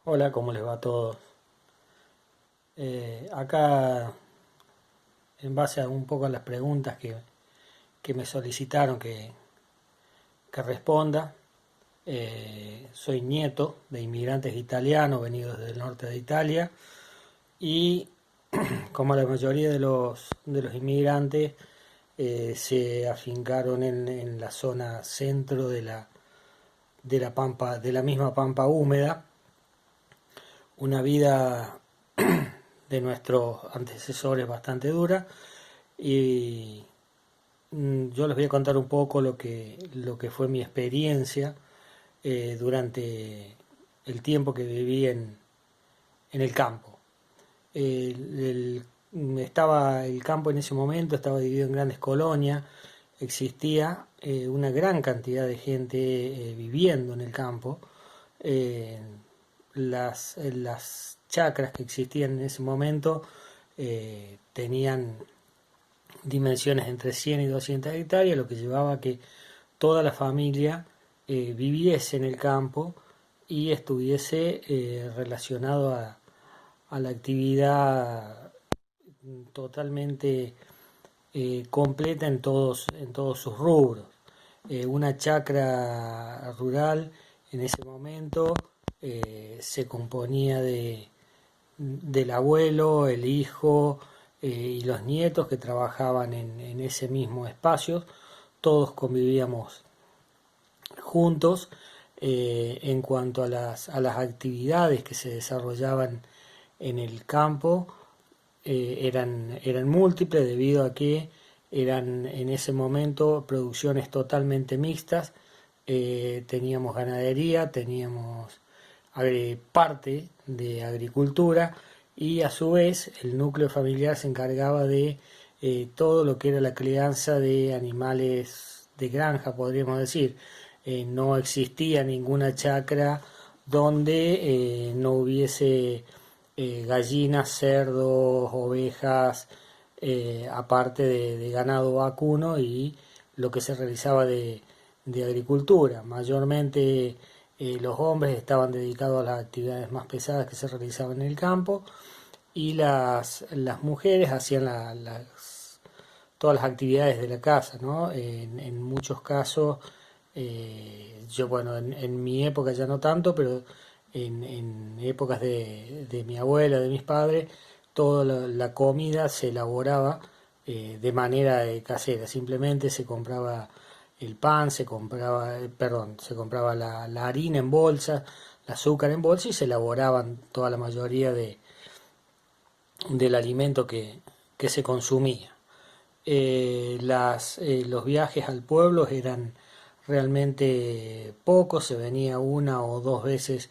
Hola, ¿cómo les va a todos? Acá, en base a un poco a las preguntas que me solicitaron que responda, soy nieto de inmigrantes italianos venidos del norte de Italia y como la mayoría de los inmigrantes se afincaron en la zona centro de la pampa, de la misma pampa húmeda, una vida de nuestros antecesores bastante dura y yo les voy a contar un poco lo que fue mi experiencia durante el tiempo que viví en el campo. El campo en ese momento estaba dividido en grandes colonias, existía una gran cantidad de gente viviendo en el campo. Eh, las chacras que existían en ese momento tenían dimensiones entre 100 y 200 hectáreas, lo que llevaba a que toda la familia viviese en el campo y estuviese relacionado a la actividad totalmente completa en todos sus rubros. Una chacra rural en ese momento se componía del abuelo, el hijo y los nietos que trabajaban en ese mismo espacio. Todos convivíamos juntos. En cuanto a las actividades que se desarrollaban en el campo, eran múltiples debido a que eran en ese momento producciones totalmente mixtas. Teníamos ganadería, teníamos parte de agricultura y a su vez el núcleo familiar se encargaba de todo lo que era la crianza de animales de granja, podríamos decir. No existía ninguna chacra donde no hubiese gallinas, cerdos, ovejas, aparte de ganado vacuno y lo que se realizaba de agricultura. Mayormente los hombres estaban dedicados a las actividades más pesadas que se realizaban en el campo y las mujeres hacían todas las actividades de la casa, ¿no? En muchos casos, yo, bueno, en mi época ya no tanto, pero en épocas de mi abuela, de mis padres, toda la comida se elaboraba de manera casera. Simplemente se compraba el pan, se compraba la harina en bolsa, el azúcar en bolsa y se elaboraban toda la mayoría del alimento que se consumía. Los viajes al pueblo eran realmente pocos, se venía una o dos veces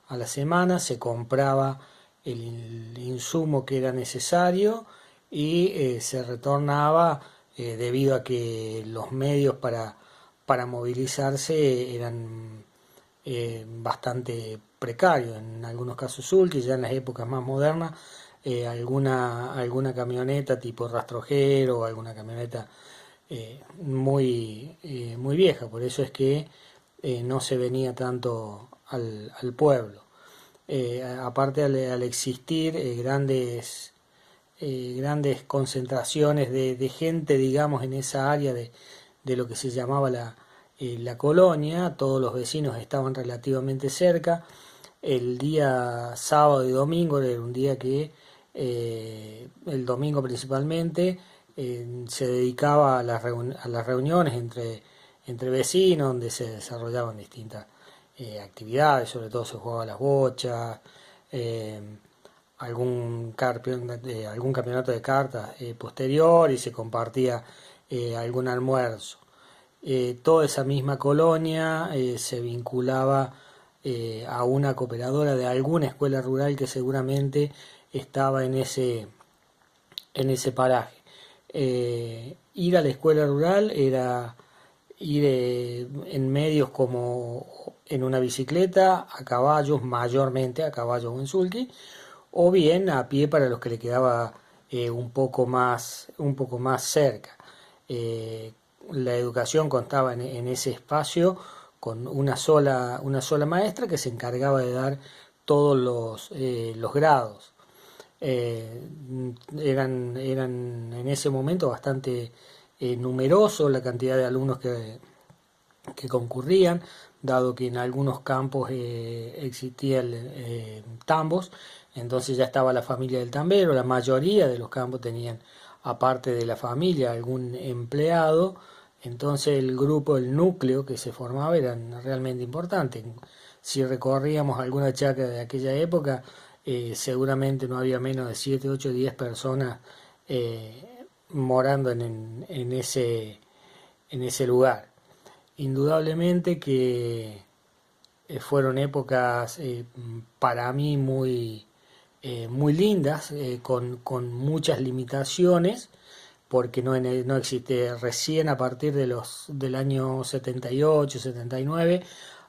a la semana, se compraba el insumo que era necesario y se retornaba debido a que los medios para movilizarse eran bastante precarios, en algunos casos útiles, ya en las épocas más modernas, alguna camioneta tipo rastrojero o alguna camioneta muy vieja, por eso es que no se venía tanto al pueblo. Aparte al existir grandes concentraciones de gente, digamos, en esa área de lo que se llamaba la colonia, todos los vecinos estaban relativamente cerca. El día sábado y domingo era un día que, el domingo principalmente, se dedicaba a las reuniones entre vecinos, donde se desarrollaban distintas actividades, sobre todo se jugaba a las bochas, eh, algún campeonato de cartas posterior y se compartía algún almuerzo. Toda esa misma colonia se vinculaba a una cooperadora de alguna escuela rural que seguramente estaba en ese paraje. Ir a la escuela rural era ir en medios como en una bicicleta, a caballos, mayormente a caballos o en sulky, o bien a pie para los que le quedaba un poco más cerca. Eh, la educación constaba en ese espacio con una sola maestra que se encargaba de dar todos los grados. Eran en ese momento bastante numerosos la cantidad de alumnos que concurrían, dado que en algunos campos existían tambos, entonces ya estaba la familia del tambero, la mayoría de los campos tenían, aparte de la familia, algún empleado, entonces el grupo, el núcleo que se formaba era realmente importante. Si recorríamos alguna chacra de aquella época, seguramente no había menos de 7 8 10 personas morando en ese lugar. Indudablemente que fueron épocas para mí muy lindas, con muchas limitaciones, porque no existe recién a partir del año 78, 79,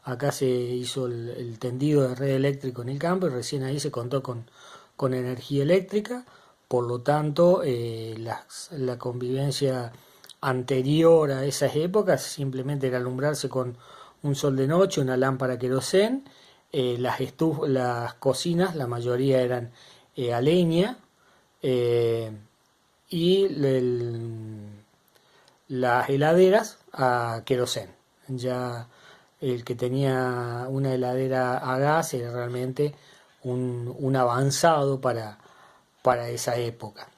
acá se hizo el tendido de red eléctrico en el campo y recién ahí se contó con energía eléctrica, por lo tanto la convivencia anterior a esas épocas simplemente era alumbrarse con un sol de noche, una lámpara querosén, las cocinas, la mayoría eran a leña, eh, y las heladeras a querosén. Ya el que tenía una heladera a gas era realmente un avanzado para esa época.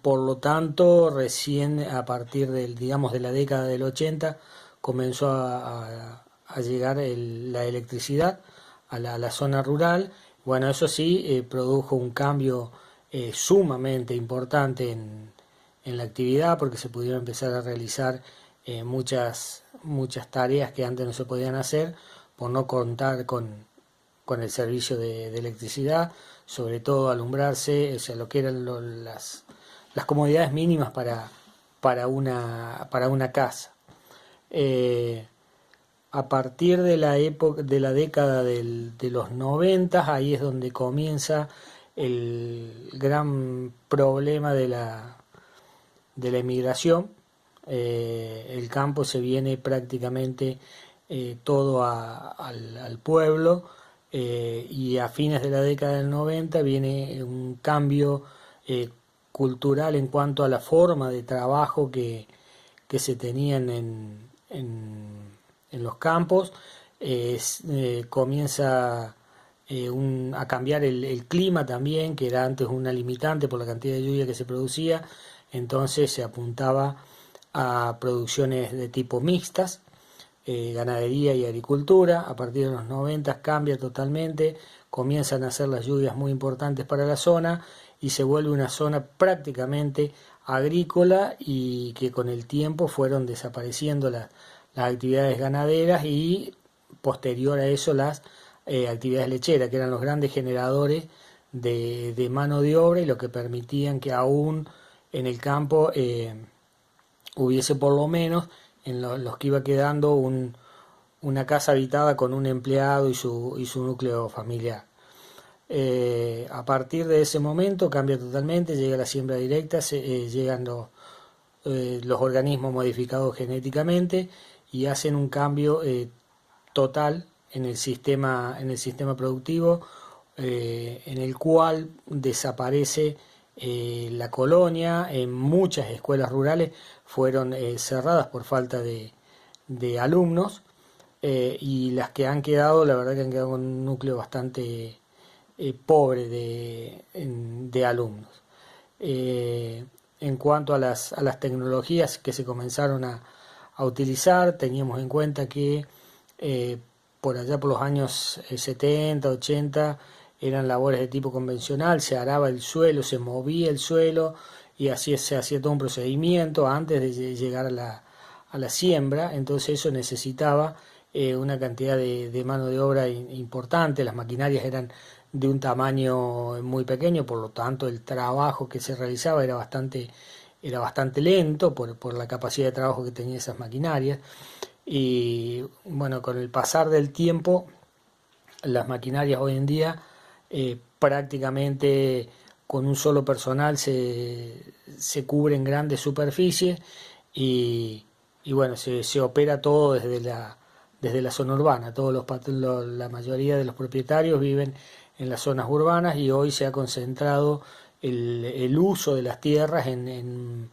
Por lo tanto, recién a partir digamos, de la década del 80 comenzó a llegar la electricidad a la zona rural. Bueno, eso sí, produjo un cambio sumamente importante en la actividad, porque se pudieron empezar a realizar muchas tareas que antes no se podían hacer por no contar con el servicio de electricidad, sobre todo alumbrarse, o sea, lo que eran las comodidades mínimas para una casa. Eh, a partir de la época, de la década de los 90, ahí es donde comienza el gran problema de la emigración. El campo se viene prácticamente todo al pueblo, y a fines de la década del 90 viene un cambio cultural en cuanto a la forma de trabajo que se tenían en los campos. Comienza a cambiar el clima también, que era antes una limitante por la cantidad de lluvia que se producía, entonces se apuntaba a producciones de tipo mixtas, ganadería y agricultura. A partir de los 90 cambia totalmente, comienzan a ser las lluvias muy importantes para la zona y se vuelve una zona prácticamente agrícola, y que con el tiempo fueron desapareciendo las actividades ganaderas y posterior a eso las actividades lecheras, que eran los grandes generadores de mano de obra y lo que permitían que aún en el campo hubiese por lo menos en los que iba quedando una casa habitada con un empleado y su núcleo familiar. A partir de ese momento cambia totalmente, llega la siembra directa, llegan los organismos modificados genéticamente y hacen un cambio total en el sistema productivo, en el cual desaparece la colonia. En muchas escuelas rurales fueron cerradas por falta de alumnos, y las que han quedado, la verdad que han quedado con un núcleo bastante pobre de alumnos. En cuanto a las tecnologías que se comenzaron a utilizar, teníamos en cuenta que eh, por allá por los años 70, 80, eran labores de tipo convencional, se araba el suelo, se movía el suelo y así se hacía todo un procedimiento antes de llegar a la siembra, entonces eso necesitaba una cantidad de mano de obra importante, las maquinarias eran de un tamaño muy pequeño, por lo tanto el trabajo que se realizaba era bastante lento por la capacidad de trabajo que tenían esas maquinarias. Y bueno, con el pasar del tiempo, las maquinarias hoy en día prácticamente con un solo personal se cubren grandes superficies y bueno, se opera todo desde la zona urbana. La mayoría de los propietarios viven en las zonas urbanas y hoy se ha concentrado el uso de las tierras en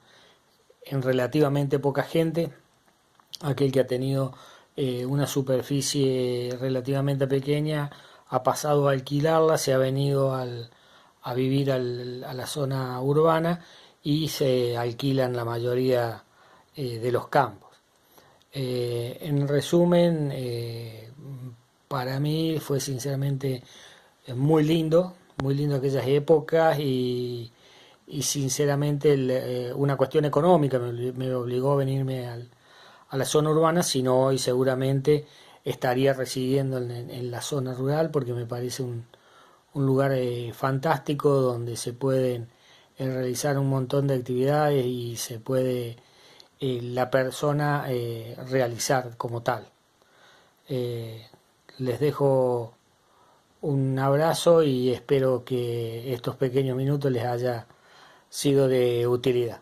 relativamente poca gente. Aquel que ha tenido una superficie relativamente pequeña ha pasado a alquilarla, se ha venido a vivir a la zona urbana y se alquilan la mayoría de los campos. En resumen, para mí fue sinceramente muy lindo aquellas épocas y sinceramente una cuestión económica me obligó a venirme a la zona urbana, sino hoy seguramente estaría residiendo en la zona rural porque me parece un lugar fantástico donde se pueden realizar un montón de actividades y se puede la persona realizar como tal. Les dejo un abrazo y espero que estos pequeños minutos les haya sido de utilidad.